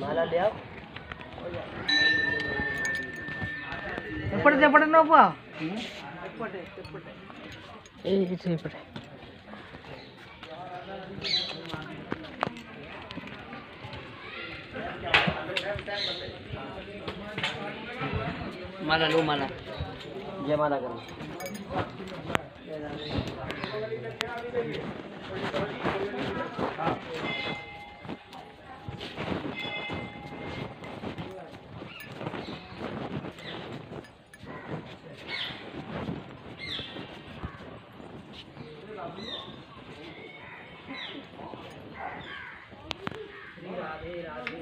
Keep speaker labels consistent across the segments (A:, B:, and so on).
A: माला ले आओ
B: ఎప్పటి నవ్వా
A: माला लो माला जय माला करो राधे राधे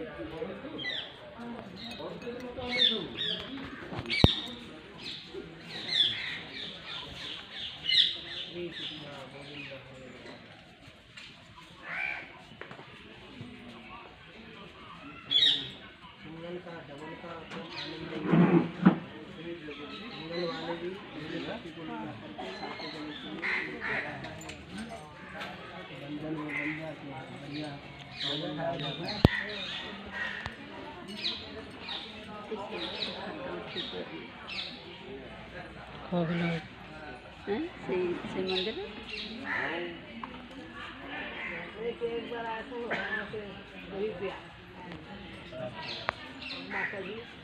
A: सिंगल का डबल का आपको आनंद सिंगल वाले भी बंधन में बन जाते हैं बढ़िया
C: से मंदिर
B: एक बार आया था वहाँ से वहीं पे माता जी